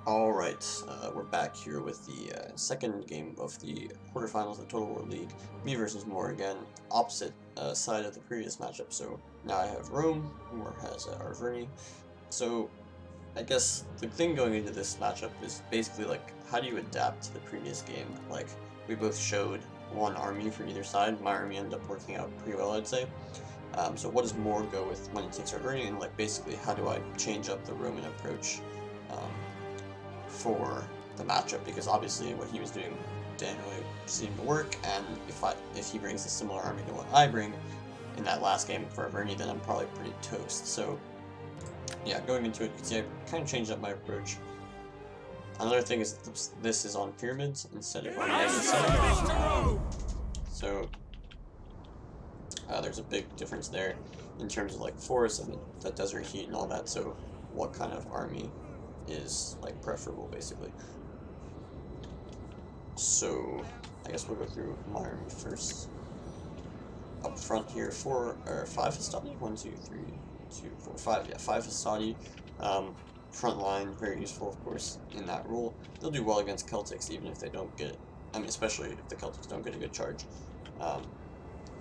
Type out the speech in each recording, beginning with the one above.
Alright, we're back here with the second game of the quarterfinals of the Total War League. Me versus Morr again, opposite side of the previous matchup. So now I have Rome, Morr has Arverni. So I guess the thing going into this matchup is basically like, how do you adapt to the previous game? Like, we both showed one army for either side. My army ended up working out pretty well, I'd say. So what does Morr go with when he takes Arverni, and like basically how do I change up the Roman approach? Um, for the matchup, because obviously what he was doing didn't really seem to work, and if he brings a similar army to what I bring in that last game for Averni, then I'm probably pretty toast. So yeah, going into it, you can see I kind of changed up my approach. Another thing is this is on pyramids instead of on the so there's a big difference there in terms of like forest and the desert heat and all that. So what kind of army is like preferable, basically. So I guess we'll go through my army first. Up front here, 5 Hastati. 1, 2, 3, 2, 4, 5. Yeah, 5 Hastati. Front line, very useful, of course, in that role. They'll do well against Celtics, even if they don't get. I mean, especially if the Celtics don't get a good charge.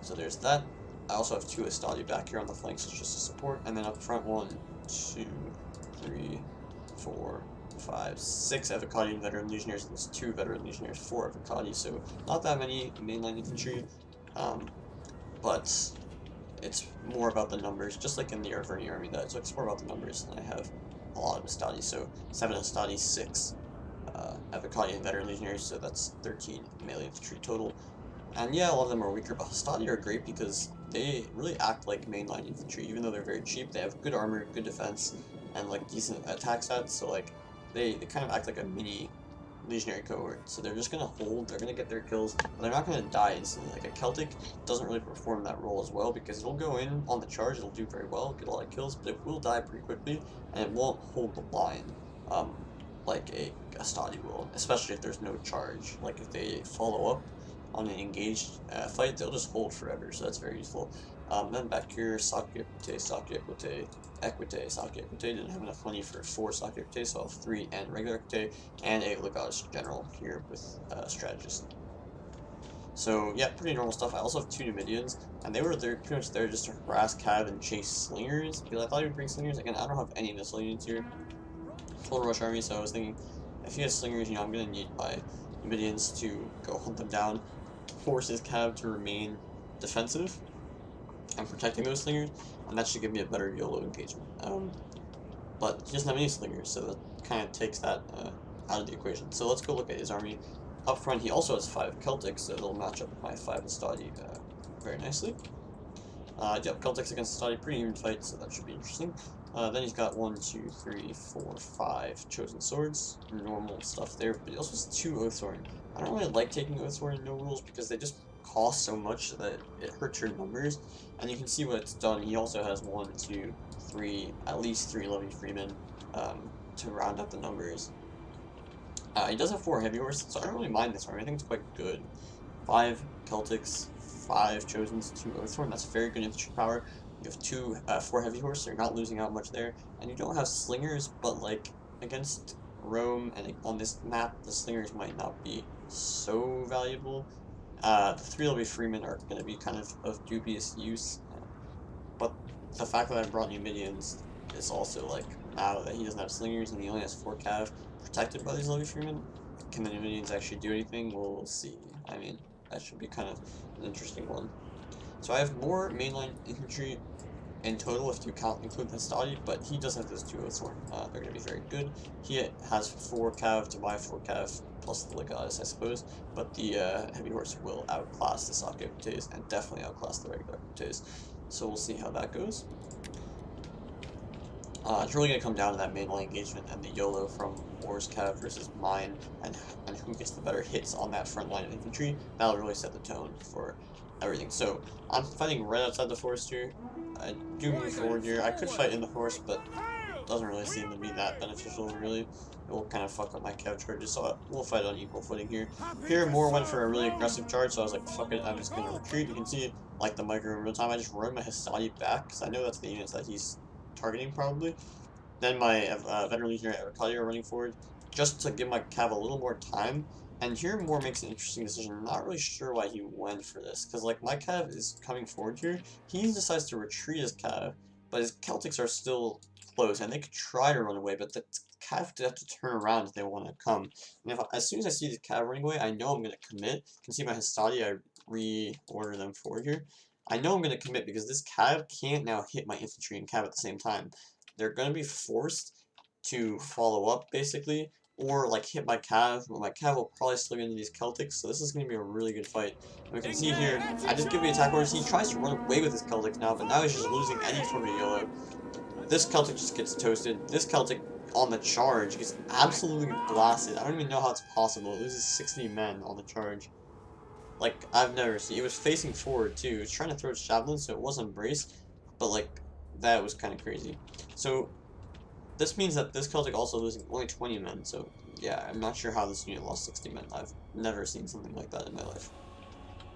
So there's that. I also have 2 Hastati back here on the flanks, just to support, and then up front 1, 2, 3, 4, 5, 6 Avocadi veteran legionnaires, and there's 2 veteran legionnaires, 4 Avocadi, so not that many mainline infantry, but it's more about the numbers, just like in the Arverni army, so it's more about the numbers, and I have a lot of Hastati, so 7 Hastati, 6 Avocadi and veteran legionnaires, so that's 13 melee infantry total. And yeah, a lot of them are weaker, but Hastati are great because they really act like mainline infantry. Even though they're very cheap, they have good armor, good defense, and like decent attack stats, so like they kind of act like a mini legionary cohort. So they're just gonna hold, they're gonna get their kills, but they're not gonna die instantly. Like a Celtic doesn't really perform that role as well because it'll go in on the charge, it'll do very well, get a lot of kills, but it will die pretty quickly, and it won't hold the line. Like a Hastati will, especially if there's no charge. Like if they follow up on an engaged fight, they'll just hold forever, so that's very useful. Then back here, Sake Equite, didn't have enough money for 4 Sake Equite, so I'll have 3 and regular Equite, and a Legatus General here with Strategist. So yeah, pretty normal stuff. I also have 2 Numidians, and they were there pretty much there just to harass Cav and chase Slingers, because I thought he would bring Slingers. Again, I don't have any missile units here. Full rush army, so I was thinking, if he has Slingers, you know, I'm going to need my Numidians to go hunt them down, force his Cav to remain defensive and protecting those Slingers, and that should give me a better YOLO engagement. But he doesn't have any Slingers, so that kind of takes that out of the equation. So let's go look at his army. Up front, he also has 5 Celtics, so it'll match up with my 5 Hastati very nicely. Yep, Celtics against Hastati, pretty even fight, so that should be interesting. Then he's got 1, 2, 3, 4, 5 chosen swords, normal stuff there, but he also has 2 Oathsworn. I don't really like taking Oathsworn in no rules because they just cost so much that it hurts your numbers, and you can see what it's done. He also has 1, 2, 3, at least 3 Levy Freemen to round up the numbers. He does have 4 heavy horses, so I don't really mind this army. I think it's quite good. 5 Celtics, 5 Chosens, 2 Oathsworn. That's very good infantry power. You have 4 heavy horse, so you're not losing out much there. And you don't have slingers, but like against Rome and on this map, the slingers might not be so valuable. The 3 Levy Freemen are going to be kind of dubious use. But the fact that I brought Numidians is also like, now that he doesn't have slingers and he only has 4 cav protected by these Levy Freemen, can the Numidians actually do anything? We'll see. I mean, that should be kind of an interesting one. So I have more mainline infantry in total if you include the Hastati, but he does have those 2 Oathsworn. They're going to be very good. He has 4 cav to my 4 cav plus the Legatus, I suppose, but the heavy horse will outclass the Sake Equites and definitely outclass the regular Equites. So we'll see how that goes. It's really going to come down to that mainline engagement and the YOLO from Morr's cav versus mine, and who gets the better hits on that front line of infantry. That'll really set the tone for everything. So I'm fighting right outside the forest here. I do move forward here. I could fight in the forest, but it doesn't really seem to be that beneficial, really. It will kind of fuck up my cav charges, so we'll fight on equal footing here. Here, Morr went for a really aggressive charge, so I was like, fuck it, I'm just going to retreat. You can see, like the micro in real time, I just run my Hastati back, because I know that's the units that he's targeting, probably. Then my veteran legionary Avocadi are running forward. just to give my Cav a little more time. And here Morr makes an interesting decision. I'm not really sure why he went for this, because like my Cav is coming forward here. He decides to retreat his Cav, but his Celtics are still close, and they could try to run away, but the Cav have to turn around if they want to come. And as soon as I see the Cav running away, I know I'm going to commit. You can see my Hastati, I reorder them forward here. I know I'm going to commit because this Cav can't now hit my infantry and Cav at the same time. They're going to be forced to follow up, basically, or like hit my Cav, but my Cav will probably still get into these Celtics, so this is going to be a really good fight. And we can see here, I just give the attack orders. He tries to run away with his Celtics now, but now he's just losing any form of YOLO. This Celtic just gets toasted. This Celtic on the charge gets absolutely blasted. I don't even know how it's possible. It loses 60 men on the charge. Like, I've never seen. It was facing forward, too. It was trying to throw its javelin, so it wasn't braced, but like, that was kind of crazy. So this means that this Celtic also losing only 20 men, so yeah, I'm not sure how this unit lost 60 men. I've never seen something like that in my life.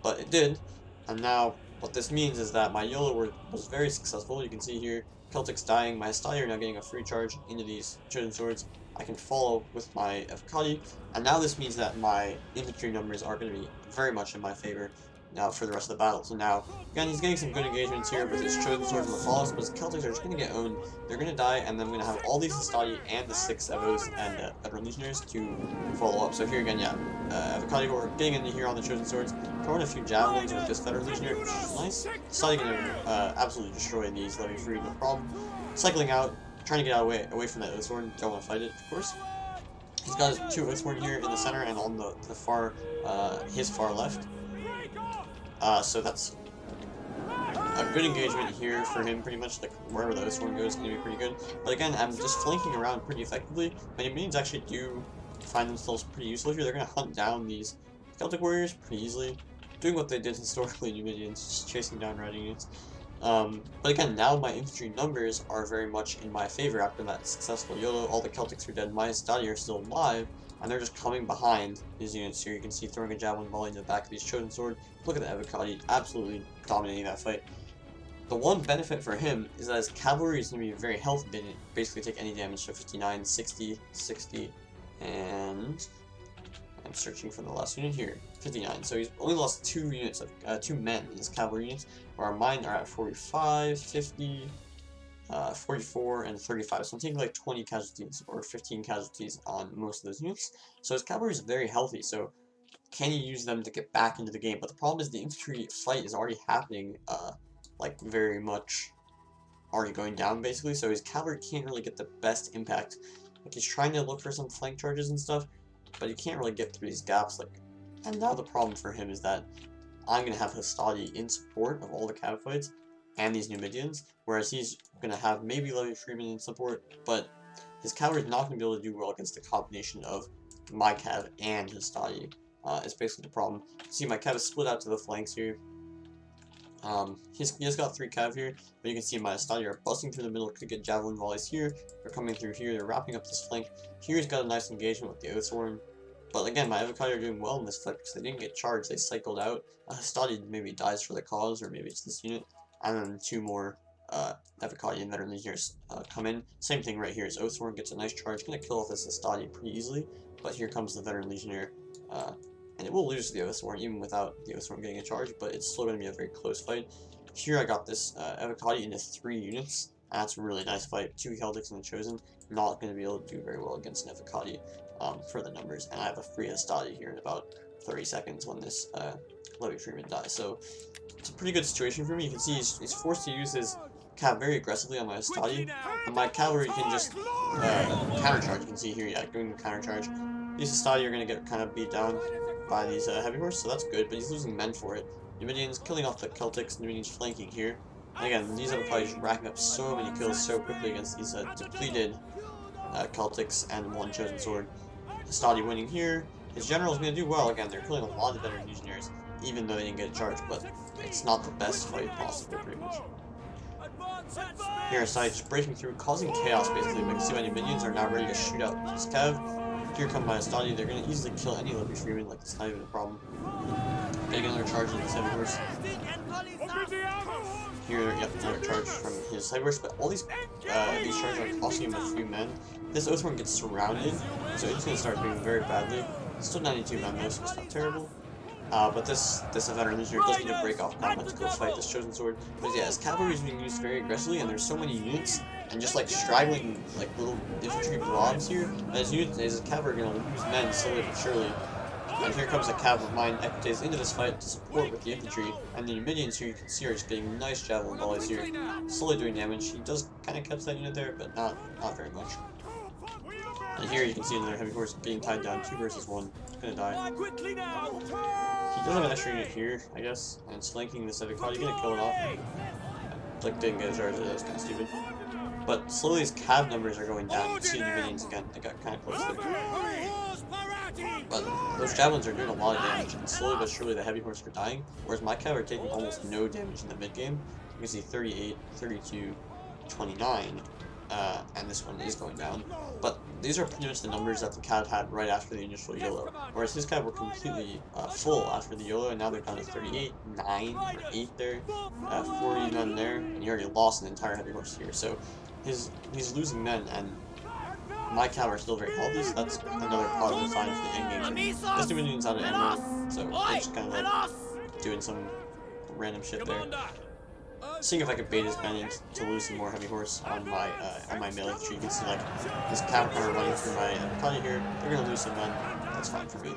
But it did, and now what this means is that my YOLO was very successful. You can see here, Celtics dying, my Hastati are now getting a free charge into these Chosen Swords. I can follow with my Evocati, and now this means that my infantry numbers are going to be very much in my favor now for the rest of the battle. So now, again, he's getting some good engagements here with his Chosen Swords and the follows, but his Celtics are just going to get owned. They're going to die, and then I'm going to have all these Hastati and the 6 Evos and Veteran Legionnaires to follow up. So here again, yeah, Evocati are getting into here on the Chosen Swords, throwing a few Javelins with this Veteran Legionnaire, which is nice. Hastati going to absolutely destroy these Levy Free, no problem. Cycling out, trying to get away from that Oathsworn, don't want to fight it, of course. He's got his 2 Oathsworn here in the center and on the far, his far left. So that's a good engagement here for him, pretty much. Like, wherever the Oathsworn goes is going to be pretty good. But again, I'm just flanking around pretty effectively. My minions actually do find themselves pretty useful here. They're going to hunt down these Celtic warriors pretty easily, doing what they did historically in Numidians, just chasing down riding units. But again, now my infantry numbers are very much in my favor after that successful YOLO. All the Celtics are dead, my Hastati are still alive, and they're just coming behind these units here. You can see throwing a javelin volley into the back of these Chosen Sword. Look at the Evocati, absolutely dominating that fight. The one benefit for him is that his cavalry is going to be very healthy. They didn't basically take any damage, so 59, 60, 60, and I'm searching for the last unit here, 59. So he's only lost 2 units of 2 men in his cavalry units, where mine are at 45, 50, 44, and 35. So I'm taking like 20 casualties or 15 casualties on most of those units. So his cavalry is very healthy. So can you use them to get back into the game? But the problem is the infantry fight is already happening, like very much already going down basically. So his cavalry can't really get the best impact. Like he's trying to look for some flank charges and stuff, but you can't really get through these gaps. Like, and now the problem for him is that I'm gonna have Hastati in support of all the Cav fights and these Numidians, whereas he's gonna have maybe Levy Freeman in support, but his cavalry is not gonna be able to do well against the combination of my Cav and Hastati. It's basically the problem. See, my Cav is split out to the flanks here. He has got 3 Cav here, but you can see my Hastati are busting through the middle, could get javelin volleys here. They're coming through here, they're wrapping up this flank. Here he's got a nice engagement with the Oathsworn. But again, my Evocati are doing well in this fight because they didn't get charged, they cycled out. Hastati maybe dies for the cause, or maybe it's this unit. And then 2 more Evocati and Veteran Legionnaires come in. Same thing right here, his Oathsworn gets a nice charge, gonna kill off this Hastati pretty easily. But here comes the Veteran Legionnaire. And it will lose the Oathsworn even without the Oathsworn getting a charge, but it's still going to be a very close fight. Here I got this Evocati into 3 units. That's a really nice fight. 2 Celtics and the Chosen. Not going to be able to do very well against an Evocati for the numbers. And I have a free Hastati here in about 30 seconds when this Levy Freeman dies. So it's a pretty good situation for me. You can see he's forced to use his Cav very aggressively on my Hastati. And my cavalry can just countercharge. You can see here, yeah, doing the countercharge. These Hastati are going to get kind of beat down by these heavy horse, so that's good, but he's losing men for it. Numidians killing off the Celtics, Numidians flanking here. And again, these are probably just racking up so many kills so quickly against these depleted Celtics and 1 Chosen Sword. Hastati winning here. His general's going to do well. Again, they're killing a lot of Veteran Legionnaires, even though they didn't get charged, but it's not the best fight possible, pretty much. Here, Hastati just breaking through, causing chaos, basically. You can see my Numidians are now ready to shoot out this Cav. Here come my Hastati, they're going to easily kill any Levy Freeman, like it's not even a problem. Getting another charge into this heavy horse. here, yep, another charge from his heavy but all these charges are costing him a few men. This Oathworm gets surrounded, so he's gonna start doing very badly. Still 92 men though, so it's not terrible. But this veteran legion does need to break off combat to go fight this chosen sword. But yeah, his cavalry is being used very aggressively, and there's so many units, and just like straggling like little infantry blobs here. And his cavalry are gonna lose men slowly but surely. And here comes a cav of mine Equites into this fight to support with the infantry, and the Numidians here you can see are just getting nice javelin volleys here, slowly doing damage. He does kind of catch that unit there, but not very much. And here you can see another heavy horse getting tied down 2 versus 1. It's gonna die. He does have an extra unit here, I guess, and it's flanking this heavy card. He's gonna kill it off. Like, didn't get a charge, that was kind of stupid. But slowly his cav numbers are going down. You can see the Numidians again, they got kind of close there. But those javelins are doing a lot of damage, and slowly but surely the heavy horse are dying, whereas my cav are taking almost no damage in the mid game. You can see 38, 32, 29. And this one is going down. But these are pretty much the numbers that the cav had right after the initial YOLO. Whereas his cav were completely full after the YOLO, and now they're down to 38, 9, or 8 there, 40 men there, and he already lost an entire heavy horse here. So he's losing men, and my cav are still very healthy, so that's another positive sign for the end game. This Dominion's out of ammo, so they're just kind of like doing some random shit there. Seeing if I could bait his men to lose some more heavy horse on my melee tree. You can see like this cavalry running through my Stadia here. They're gonna lose some men. That's fine for me.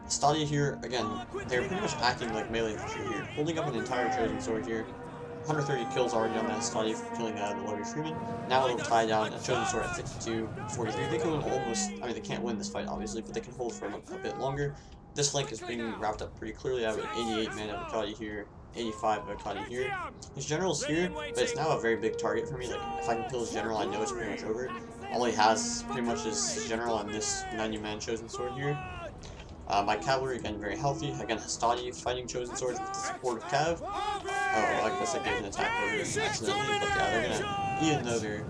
Stadia here again. They're pretty much acting like melee infantry here, holding up an entire chosen sword here. 130 kills already on that Stadia for killing the Lord Freeman. Now it'll tie down a chosen sword at 52, 43. They can almost. I mean, they can't win this fight obviously, but they can hold for a bit longer. This flank is being wrapped up pretty clearly. I have an 88 man Avocati here, 85 Avocati here. His general's here, but it's now a very big target for me. Like, if I can kill his general, I know it's pretty much over. All he has pretty much is his general and this 90-man chosen sword here. My cavalry, again, very healthy. Again, Hastati fighting chosen swords with the support of Cav. Oh, I guess I gave an attack over accidentally, but yeah, they're gonna, even though they're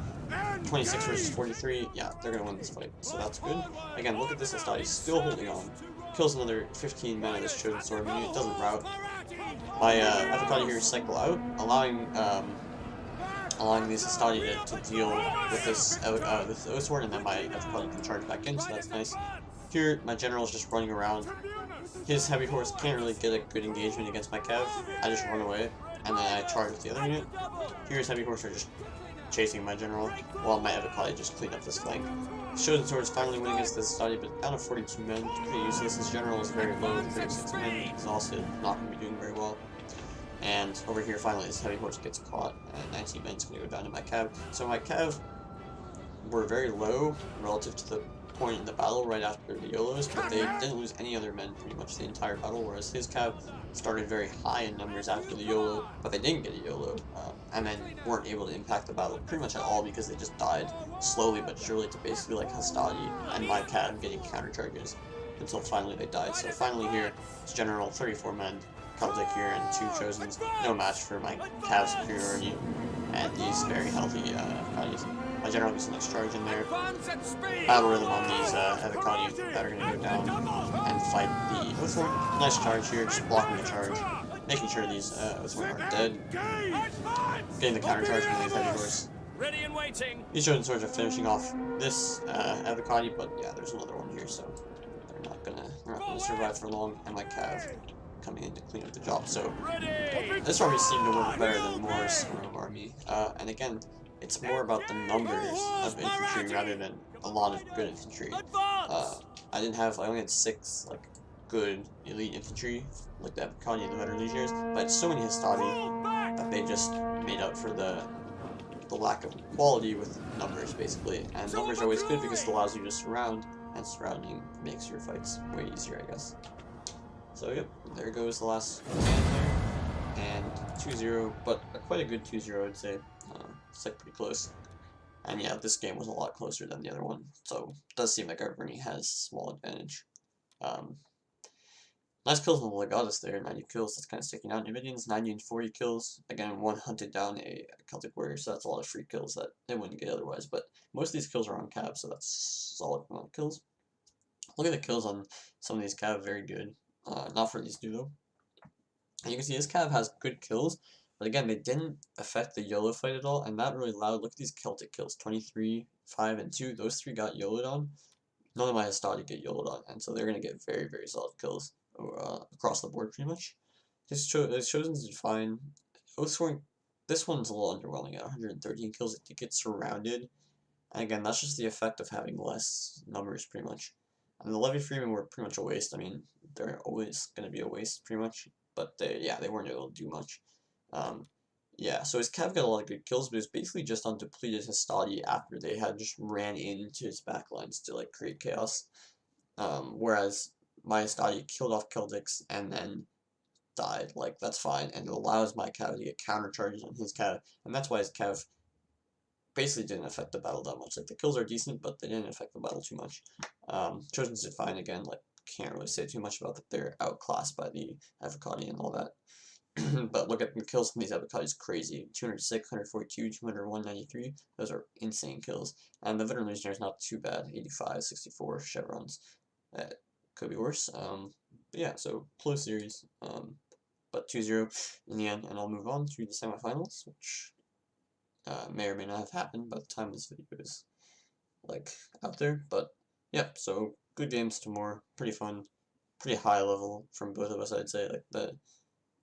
26 versus 43, yeah, they're gonna win this fight, so that's good. Again, look at this Hastati still holding on. Kills another 15 men of this chosen sword unit, doesn't rout. My Avocati here cycle out, allowing these Hastati to deal with this O-sword, and then my Avocati can charge back in, so that's nice. Here, my general is just running around. His heavy horse can't really get a good engagement against my cav. I just run away, and then I charge with the other unit. Here, his heavy horse are just chasing my general, while my Avocati just clean up this flank. His chosen sword is finally winning against this Stadi, but down to 42 men, pretty useless. His general is very low, 36 men, exhausted, not going to be doing very well. And over here, finally, this heavy horse gets caught, and 19 men is going to go down to my cav. So my cav were very low relative to the point in the battle right after the YOLOs, but they didn't lose any other men pretty much the entire battle, whereas his cav started very high in numbers after the YOLO, but they didn't get a YOLO, and then weren't able to impact the battle pretty much at all because they just died slowly but surely to basically like Hastadi and my cav getting counter charges until finally they died. So finally here, it's general 34 men, Celtic here, and 2 chosens, no match for my cav superiority, and these very healthy Avocati. My general gets the next charge in there. Battle rhythm on these Avocati that are going to go down and fight the Oathworm. Nice charge here, just blocking the charge, making sure these Oathworm are dead. Getting the counter charge from these heavy horse. These chosen swords are finishing off this Avocati, but yeah, there's another one here, so they're not gonna survive for long. And my cav coming in to clean up the job. So this army seemed to work better than Morr's army, and again, it's more about the numbers of infantry rather than a lot of good infantry. I only had 6 like good elite infantry, like the Avocati and the veteran legionnaires, but so many Hastati that they just made up for the lack of quality with numbers, basically. And numbers are always good because it allows you to surround, and surrounding makes your fights way easier, I guess. So yep, there goes the last there, and 2-0, but quite a good 2-0, I'd say. It's like pretty close. And yeah, this game was a lot closer than the other one, so it does seem like Arverni has small advantage. Nice kills on the Legatus there, 90 kills, that's kind of sticking out. Numidians, 90 and 40 kills. Again, one hunted down a Celtic warrior, so that's a lot of free kills that they wouldn't get otherwise, but most of these kills are on cav, so that's solid amount of kills. Look at the kills on some of these cav, very good. Not for these two though. And you can see his cav has good kills, But again, they didn't affect the YOLO fight at all, and that really loud. Look at these Celtic kills, 23, 5, and 2. Those three got YOLO'd on. None of my Hastati get YOLO'd on, and so they're going to get very, very solid kills across the board pretty much. Chosen's did fine. Scoring, this one's a little underwhelming at 113 kills. It gets surrounded. And again, that's just the effect of having less numbers pretty much. And the Levy Freeman were pretty much a waste. I mean, they're always going to be a waste pretty much. But they weren't able to do much. Yeah, so his Cav got a lot of good kills, but it was basically just on depleted Hastati after they had just ran into his backlines to like create chaos. Whereas my Hastati killed off Celtics and then died. Like, that's fine, and it allows my Cav to get counter charges on his Cav, and that's why his Cav basically didn't affect the battle that much. Like, the kills are decent, but they didn't affect the battle too much. Trojans did fine again, like, can't really say too much about that. They're outclassed by the Avocati and all that. But look at the kills from these Avocatis, crazy. 206, 142, 201, 193. Those are insane kills. And the Veteran Legionnaire is not too bad. 85, 64 chevrons. That could be worse. But yeah, so close series. But 2-0 in the end. And I'll move on to the semifinals, which may or may not have happened by the time this video is like out there. But yeah, so good games to Morr. Pretty fun. Pretty high level from both of us, I'd say. Like, the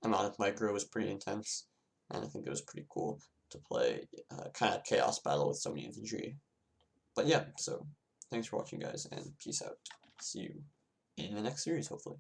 amount of micro was pretty intense, and I think it was pretty cool to play kind of chaos battle with so many infantry. But yeah, so thanks for watching, guys, and peace out. See you in the next series, hopefully.